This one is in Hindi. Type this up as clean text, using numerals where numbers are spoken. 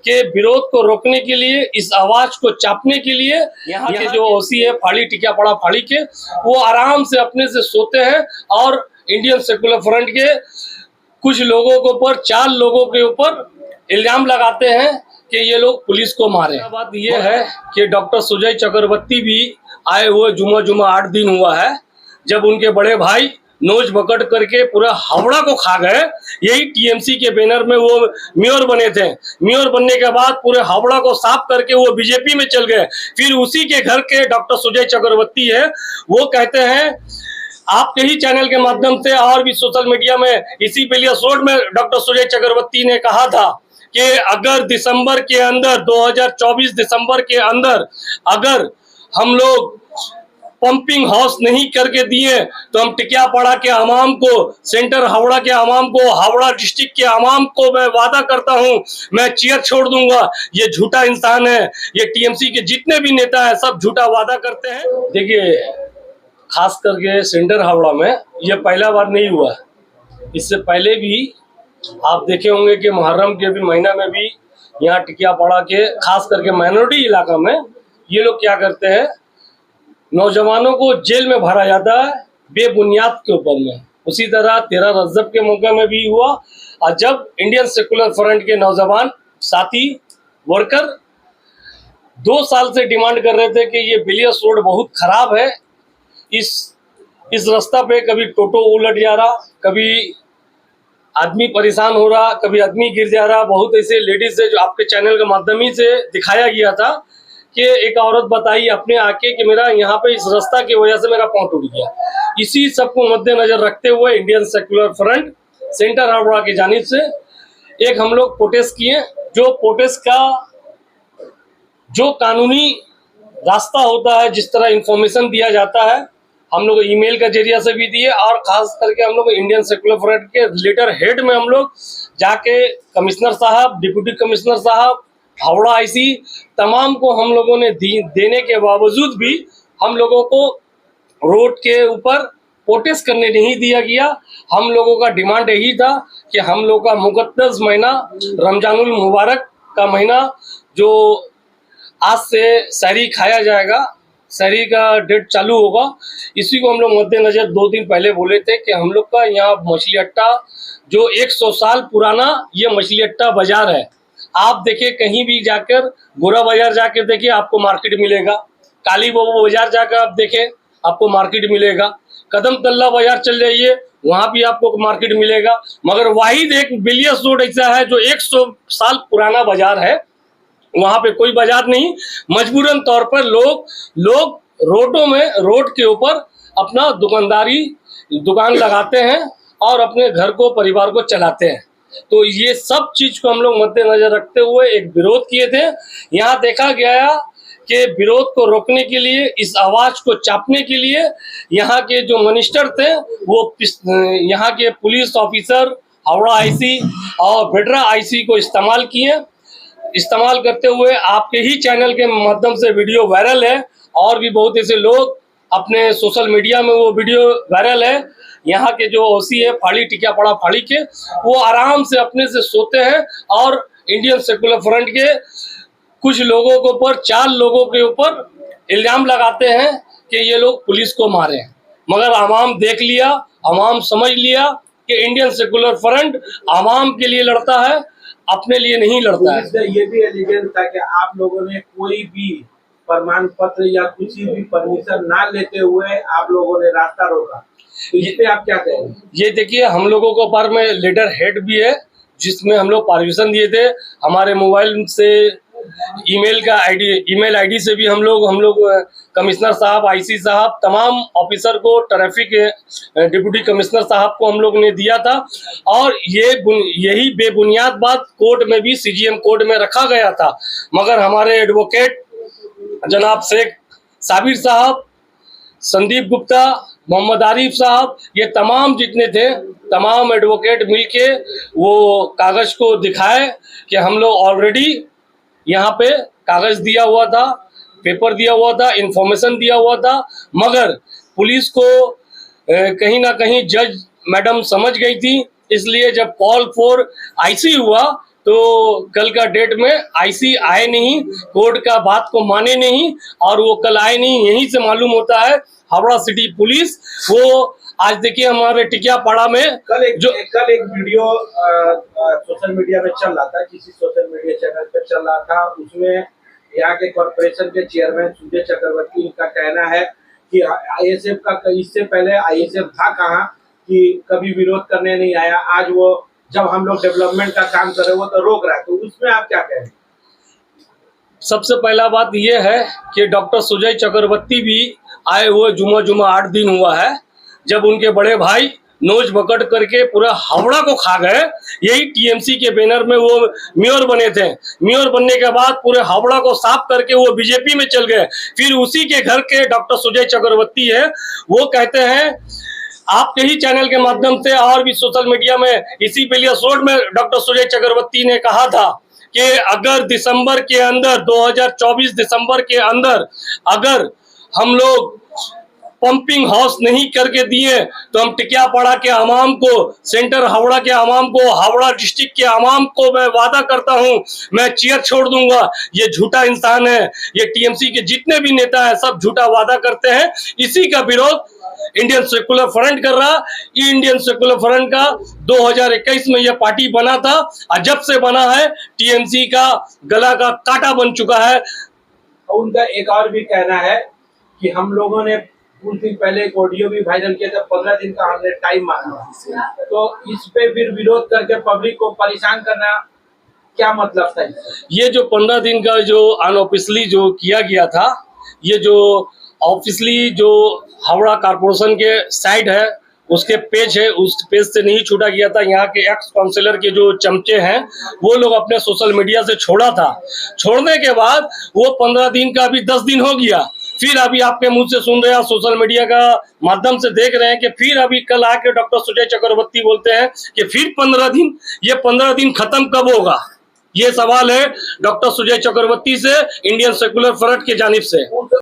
के विरोध को रोकने के लिए, इस आवाज को चापने के लिए यहाँ के जो ओसी है फाड़ी टिकियापाड़ा फाड़ी के, वो आराम से अपने से सोते हैं और इंडियन सेकुलर फ्रंट के कुछ लोगों के ऊपर, 4 लोगों के ऊपर इल्जाम लगाते हैं कि ये लोग पुलिस को मारे। बात ये है कि डॉक्टर सुजय चक्रवर्ती भी आए हुए जुमा 8 दिन हुआ है, जब उनके बड़े भाई नोज पकड़ करके पूरा हावड़ा को खा गए। यही टीएमसी के बैनर में वो मेयर बने थे। मेयर बनने के बाद पूरे हावड़ा को साफ करके वो बीजेपी में चल गए। फिर उसी के घर के डॉक्टर सुजय चक्रवर्ती है, वो कहते हैं आपके ही चैनल के माध्यम से और भी सोशल मीडिया में, इसी पेलियस रोड में डॉक्टर सुजय चक्रवर्ती ने कहा था कि अगर दिसंबर के अंदर 2024 दिसंबर के अंदर अगर हम लोग पंपिंग हाउस नहीं करके दिए तो हम टिकियापाड़ा के अवाम को, सेंटर हावड़ा के अवाम को, हावड़ा डिस्ट्रिक्ट के अवाम को मैं वादा करता हूं मैं चेयर छोड़ दूंगा। ये झूठा इंसान है। ये टीएमसी के जितने भी नेता है सब झूठा वादा करते हैं। देखिए, खास करके सेंटर हावड़ा में ये पहला बार नहीं हुआ। इससे पहले भी आप देखे होंगे कि मुहर्रम के भी महीना में भी यहाँ टिकियापाड़ा के खास करके माइनॉरिटी इलाका में ये लोग क्या करते हैं, नौजवानों को जेल में भरा जाता है बेबुनियाद के ऊपर में। उसी तरह 13 रजब के मौके में भी हुआ, और जब इंडियन सेकुलर फ्रंट के नौजवान साथी वर्कर 2 साल से डिमांड कर रहे थे कि ये बिलियर्स रोड बहुत खराब है, इस रास्ता पे कभी टोटो उलट जा रहा, कभी आदमी परेशान हो रहा, कभी आदमी गिर जा रहा। बहुत ऐसे लेडीज है जो आपके चैनल के माध्यम ही से दिखाया गया था कि एक औरत बताई अपने आके कि मेरा यहाँ पे इस रास्ता की वजह से मेरा पाँव टूट गया। इसी सबको मद्देनजर रखते हुए Indian secular front centre Howrah की जानिब से एक हम लोग प्रोटेस्ट किए। जो प्रोटेस्ट का जो कानूनी रास्ता होता है, जिस तरह इंफॉर्मेशन दिया जाता है, हम लोग ईमेल का जरिया से भी दिए, और खास करके हम लोग इंडियन सेकुलर फ्रंट के लेटर हेड में हम लोग जाके कमिश्नर साहब, डिप्टी कमिश्नर साहब, हावड़ा आईसी तमाम को हम लोगों ने देने के बावजूद भी हम लोगों को रोड के ऊपर प्रोटेस्ट करने नहीं दिया गया। हम लोगों का डिमांड यही था कि हम लोग का मुकद्दस महीना रमजानुल मुबारक का महीना, जो आज से सहरी खाया जाएगा, सहरी का डेट चालू होगा, इसी को हम लोग मद्देनजर 2 दिन पहले बोले थे कि हम लोग का यहाँ मछली अट्टा जो 100 साल पुराना ये मछली अट्टा बाजार है। आप देखिए, कहीं भी जाकर गोरा बाजार जाकर देखिए आपको मार्केट मिलेगा, काली बाबू बाजार जाकर आप देखें आपको मार्केट मिलेगा, कदम तल्ला बाजार चल जाइए वहाँ भी आपको मार्केट मिलेगा। मगर वाहिद एक बिलियर्स रोड ऐसा है जो 100 साल पुराना बाजार है, वहाँ पे कोई बाजार नहीं। मजबूरन तौर पर लोग रोडों में, रोड के ऊपर अपना दुकान लगाते हैं और अपने घर को, परिवार को चलाते हैं। तो ये सब चीज को हम लोग मद्देनजर रखते हुए एक विरोध किए थे। यहाँ देखा गया कि विरोध को रोकने के लिए, इस आवाज को चापने के लिए यहाँ के जो मिनिस्टर थे वो यहाँ के पुलिस ऑफिसर, हावड़ा आईसी और बेडरा आईसी को इस्तेमाल किए। इस्तेमाल करते हुए आपके ही चैनल के माध्यम से वीडियो वायरल है, और भी बहुत ऐसे लोग अपने सोशल मीडिया में वो वीडियो वायरल है। यहाँ के जो ओसी है फाड़ी टिकियापाड़ा फाड़ी के, वो आराम से अपने से सोते हैं और इंडियन सेकुलर फ्रंट के कुछ लोगों के ऊपर, 4 लोगों के ऊपर इल्जाम लगाते हैं कि ये लोग पुलिस को मारे। मगर आवाम देख लिया, आवाम समझ लिया कि इंडियन सेकुलर फ्रंट आवाम के लिए लड़ता है, अपने लिए नहीं लड़ता है। ये भी एलिगेंस था कि आप लोगों ने कोई भी प्रमाण पत्र या कुछ भी परमिशन ना लेते हुए आप लोगों ने रास्ता रोका, तो इस पे आप क्या कहेंगे? ये देखिए, हम लोगों को पर में लेटर हेड भी है जिसमें हम लोग परमिशन दिए थे। हमारे मोबाइल से ईमेल आईडी से भी हम लोग कमिश्नर साहब, आईसी साहब, तमाम ऑफिसर को, ट्रैफिक डिप्टी कमिश्नर साहब को हम लोग ने दिया था। और यही बेबुनियाद बात कोर्ट में भी, सीजीएम कोर्ट में रखा गया था। मगर हमारे एडवोकेट जनाब शेख साबिर साहब, संदीप गुप्ता, मोहम्मद आरिफ साहब, ये तमाम जितने थे, तमाम एडवोकेट मिलके वो कागज को दिखाए कि हम लोग ऑलरेडी यहाँ पे कागज दिया हुआ था, पेपर दिया हुआ था, इंफॉर्मेशन दिया हुआ था। मगर पुलिस को कहीं ना कहीं जज मैडम समझ गई थी, इसलिए जब कॉल फॉर आईसी हुआ तो कल का डेट में आईसी आए नहीं, कोर्ट का बात को माने नहीं और वो कल आए नहीं। यहीं से मालूम होता है हावड़ा सिटी पुलिस वो आज देखिए हमारे टिकियापाड़ा में कल एक वीडियो सोशल मीडिया में चल रहा था, किसी सोशल मीडिया चैनल पे चल रहा था। उसमें यहाँ के कॉर्पोरेशन के चेयरमैन सुजय चक्रवर्ती का कहना है कि आईएसएफ का इससे पहले आईएसएफ था कहाँ कि कभी विरोध करने नहीं आया, आज वो जब हम लोग डेवलपमेंट का काम कर रहे हो तो रोक रहा है। तो उसमें आप क्या कहें? सबसे पहला बात यह है कि डॉक्टर सुजय चक्रवर्ती भी आए हुए जुमा 8 दिन हुआ है, जब उनके बड़े भाई नोज पकड़ करके पूरा हावड़ा को खा गए। यही टीएमसी के बैनर में वो मेयर बने थे। मेयर बनने के बाद पूरे हावड़ा को साफ करके वो बीजेपी में चल गए। फिर उसी के घर के डॉक्टर सुजय चक्रवर्ती है, वो कहते हैं आपके ही चैनल के माध्यम से और भी सोशल मीडिया में, इसी पेलियस रोड में डॉक्टर सुजय चक्रवर्ती ने कहा था कि अगर दिसंबर के अंदर 2024 दिसंबर के अंदर अगर हम लोग पंपिंग हाउस नहीं करके दिए तो हम टिकियापाड़ा के अवाम को, सेंटर हावड़ा के अवाम को, हावड़ा डिस्ट्रिक्ट के अवाम को मैं वादा करता हूं मैं चेयर छोड़ दूंगा। ये झूठा इंसान है। ये टीएमसी के जितने भी नेता हैं सब झूठा वादा करते हैं। इसी का विरोध इंडियन सेकुलर फ्रंट कर रहा। इंडियन सेकुलर फ्रंट का 2021 में यह पार्टी बना था और जब से बना है टीएमसी का गला का कांटा बन चुका है। उनका एक और भी कहना है कि हम लोगों ने कुछ दिन पहले एक ऑडियो भी वायरल किया था, 15 दिन का हमने टाइम मांगा, तो इस पे फिर विरोध करके पब्लिक को परेशान करना क्या मतलब था? ये जो 15 दिन का जो अनऑफिशियली जो किया गया था, ये जो ऑफिशियली जो हावड़ा कारपोरेशन के साइड है उसके पेज है, उस पेज से नहीं छूटा गया था। यहाँ के एक्स काउंसिलर के जो चमचे हैं वो लोग अपने सोशल मीडिया से छोड़ा था। छोड़ने के बाद वो 15 दिन का अभी 10 दिन हो गया। फिर अभी आपके मुंह से सुन रहे हैं, सोशल मीडिया का माध्यम से देख रहे हैं कि फिर अभी कल आके डॉक्टर सुजय चक्रवर्ती बोलते हैं कि फिर 15 दिन, ये 15 दिन खत्म कब होगा? ये सवाल है डॉक्टर सुजय चक्रवर्ती से, इंडियन सेकुलर फ्रंट की जानिब से।